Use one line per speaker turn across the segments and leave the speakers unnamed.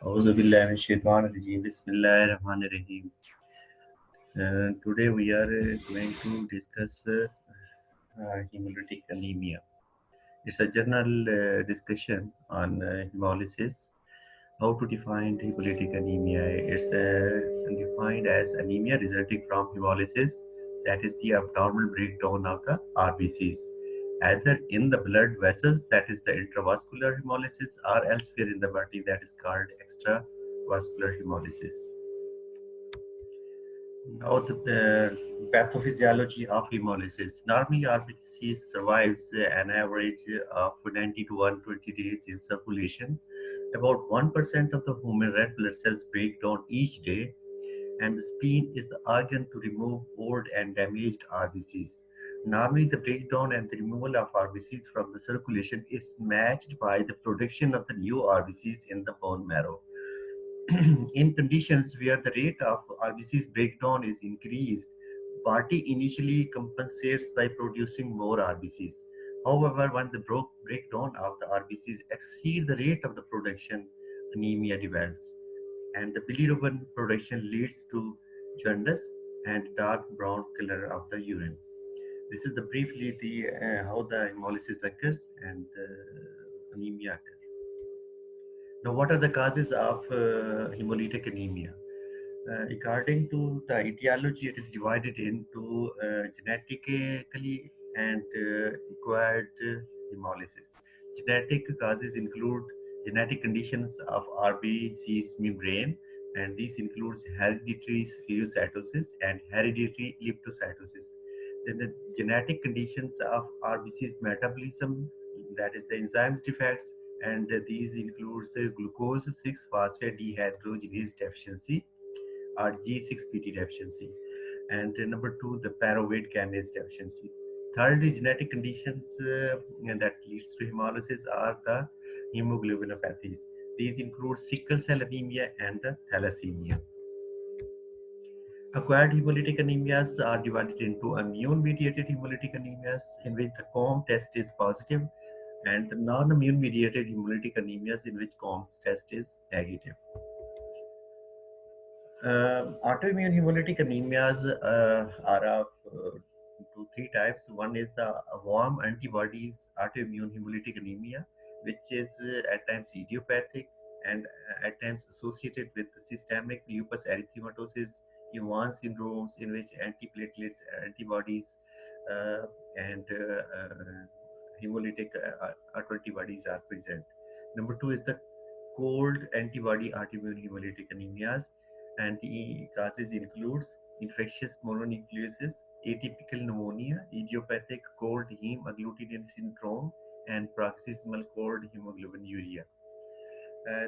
Auzubillahiminash-shaytanir-rajeem. Bismillahir-rahmanir-rahim. Today we are going to discuss hemolytic anemia. It's a general discussion on hemolysis. How to define hemolytic anemia? It's defined as anemia resulting from hemolysis, that is the abnormal breakdown of the RBCs, either in the blood vessels, that is the intravascular hemolysis, or elsewhere in the body, that is called extravascular hemolysis. Now, the pathophysiology of hemolysis. Normally, RBC survives an average of 90 to 120 days in circulation. About 1% of the human red blood cells break down each day, and the spleen is the organ to remove old and damaged RBCs. Normally, the breakdown and the removal of RBCs from the circulation is matched by the production of the new RBCs in the bone marrow. In conditions where the rate of RBCs breakdown is increased, body initially compensates by producing more RBCs. However, when the breakdown of the RBCs exceed the rate of the production, anemia develops, and the bilirubin production leads to jaundice and dark brown color of the urine. This is the briefly the how the hemolysis occurs and anemia occurs. Now, what are the causes of hemolytic anemia? According to the etiology, it is divided into genetically and acquired hemolysis. Genetic causes include genetic conditions of RBC's membrane, and these includes hereditary spherocytosis and hereditary lymphocytosis. Then the genetic conditions of RBC's metabolism, that is the enzymes defects, and these includes glucose 6-phosphate dehydrogenase deficiency or G6PD deficiency, and number two, the pyruvate kinase deficiency. Third, genetic conditions that leads to hemolysis are the hemoglobinopathies. These include sickle cell anemia and the thalassemia. Acquired hemolytic anemias are divided into immune-mediated hemolytic anemias, in which the COMB test is positive, and the non-immune-mediated hemolytic anemias, in which COMB test is negative. Autoimmune hemolytic anemias are of three types. One is the warm antibodies autoimmune hemolytic anemia, which is at times idiopathic and at times associated with systemic lupus erythematosus, Evans syndromes, in which antiplatelets antibodies and hemolytic autoantibodies are present. Number two is the cold antibody autoimmune hemolytic anemias, and the causes includes infectious mononucleosis, atypical pneumonia, idiopathic cold heme agglutinin syndrome, and paroxysmal cold hemoglobinuria.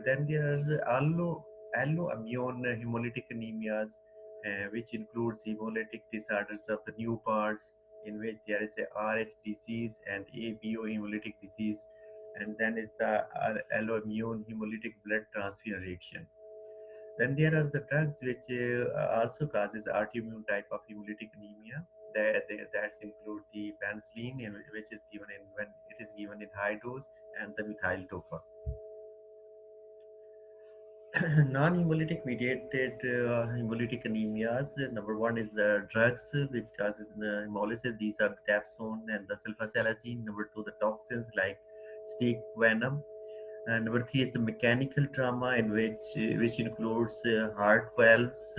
Then there's alloimmune hemolytic anemias, which includes hemolytic disorders of the new parts, in which there is a Rh disease and ABO hemolytic disease, and then is the alloimmune hemolytic blood transfusion reaction. Then there are the drugs which also causes autoimmune type of hemolytic anemia. That include the penicillin, which is given in when it is given in high dose, and the methyl tofa. Non-hemolytic mediated hemolytic anemias. Number one is the drugs which causes hemolysis. These are the dapsone and the sulfasalazine. Number two, the toxins like snake venom. And number three is the mechanical trauma, in which includes heart valves,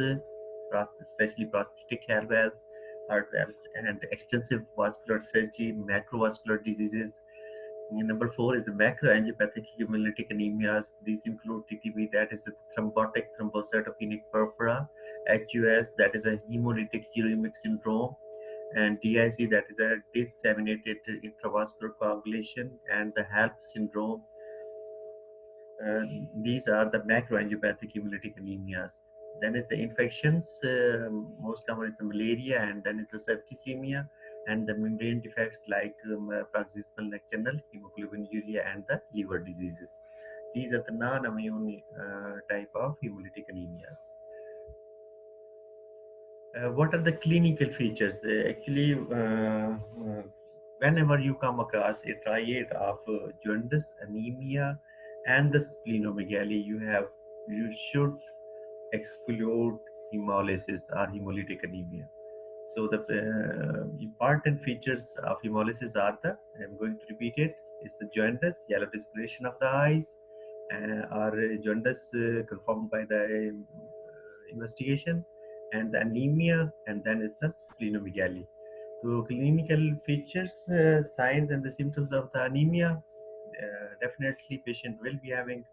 especially prosthetic heart valves, and extensive vascular surgery, macrovascular diseases. Number four is the macroangiopathic hemolytic anemias. These include TTP, that is a thrombotic thrombocytopenic purpura, HUS, that is a hemolytic uremic syndrome, and DIC, that is a disseminated intravascular coagulation, and the HELP syndrome. These are the macroangiopathic hemolytic anemias. Then is the infections, most common is the malaria, and then is the septicemia, and the membrane defects like paroxysmal nocturnal hemoglobinuria and the liver diseases. These are the non-immune type of hemolytic anemias. What are the clinical features? Whenever you come across a triad of jaundice, anemia, and the splenomegaly, you have you should exclude hemolysis or hemolytic anemia. So the important features of hemolysis are the, I'm going to repeat it, is the jaundice, yellow discoloration of the eyes, or jaundice confirmed by the investigation, and the anemia, and then is the splenomegaly. So clinical features, signs and the symptoms of the anemia, definitely patient will be having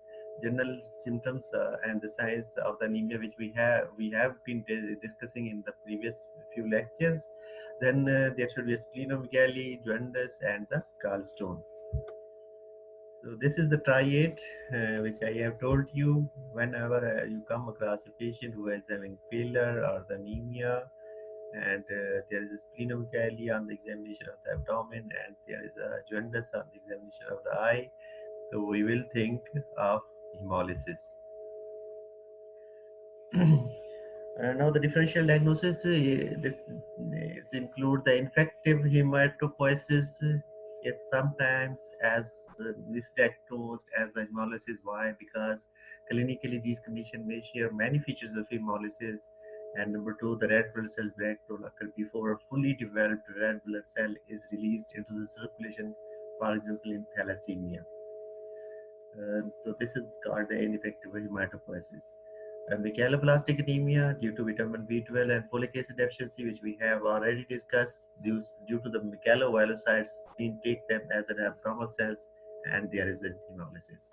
general symptoms and the signs of the anemia which we have been discussing in the previous few lectures. Then there should be a splenomegaly, jaundice, and the gallstone. So this is the triad which I have told you. Whenever you come across a patient who is having failure or the anemia, and there is a splenomegaly on the examination of the abdomen, and there is a jaundice on the examination of the eye, so we will think of hemolysis. Now the differential diagnosis, this include the infective hematopoiesis, is sometimes as misdiagnosed as the hemolysis. Why? Because clinically these conditions may share many features of hemolysis. And number two, the red blood cells breakdown occur before a fully developed red blood cell is released into the circulation, for example in thalassemia. So this is called the ineffective hematopoiesis. Megaloblastic anemia due to vitamin B12 and folic acid deficiency, which we have already discussed, due to the megalovielocytes, we take them as an abnormal cells, and there is a hemolysis.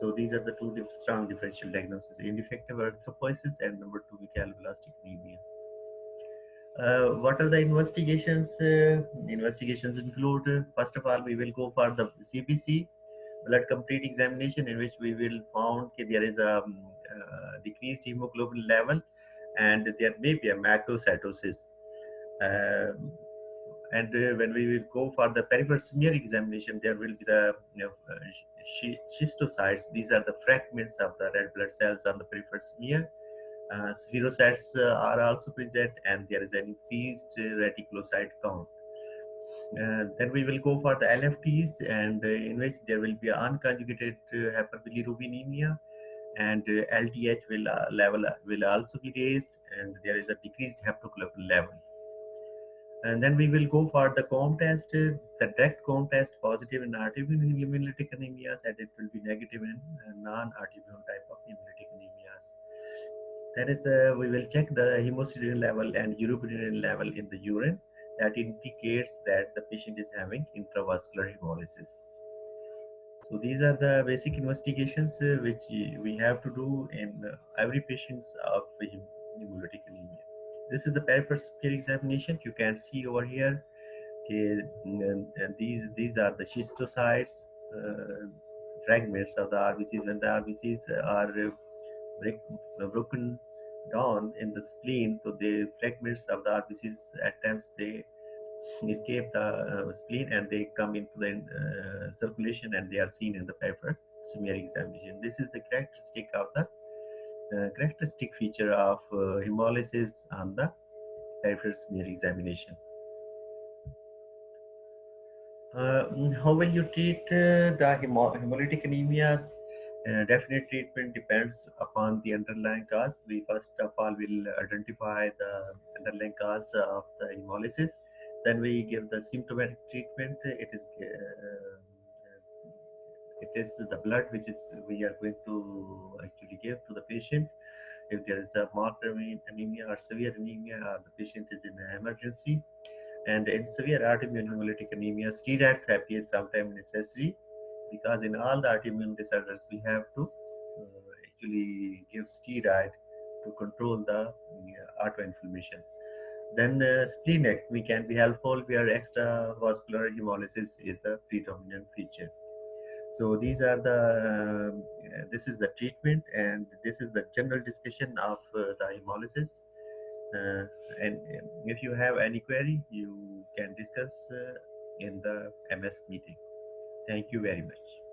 So these are the two strong differential diagnoses: ineffective erythropoiesis and number two, megaloblastic anemia. What are the investigations? Investigations include, first of all, we will go for the CBC, blood complete examination, in which we will found that there is a decreased hemoglobin level, and there may be a macrocytosis. Um, and when we will go for the peripheral smear examination, there will be the schistocytes. These are the fragments of the red blood cells on the peripheral smear. Spherocytes are also present, and there is an increased reticulocyte count. Then we will go for the LFTs, and in which there will be unconjugated hyperbilirubinemia, and LDH will level will also be raised, and there is a decreased haptoglobin level. And then we will go for the COMB test, the direct COMB test positive in autoimmune hemolytic anemias, and it will be negative in non-autoimmune type of hemolytic anemias. That is we will check the hemosiderin level and urobilin level in the urine. That indicates that the patient is having intravascular hemolysis. So these are the basic investigations which we have to do in every patient of hemolytic anemia. This is the peripheral smear examination. You can see over here. Okay, and these are the schistocytes, fragments of the RBCs. When the RBCs are broken down in the spleen, so the fragments of the RBCs at times they escape the spleen and they come into the circulation, and they are seen in the peripheral smear examination. This is the characteristic feature of hemolysis on the peripheral smear examination. How will you treat the hemolytic anemia? Definite treatment depends upon the underlying cause. We first of all will identify the underlying cause of the hemolysis. Then we give the symptomatic treatment. It is the blood which is we are going to actually give to the patient. If there is a marked anemia or severe anemia, or the patient is in an emergency, and in severe autoimmune hemolytic anemia, steroid therapy is sometimes necessary, because in all the autoimmune disorders we have to actually give steroid to control the autoinflammation. Then splenectomy can be helpful, where extravascular hemolysis is the predominant feature. So these are this is the treatment, and this is the general discussion of the hemolysis. And if you have any query, you can discuss in the MS meeting. Thank you very much.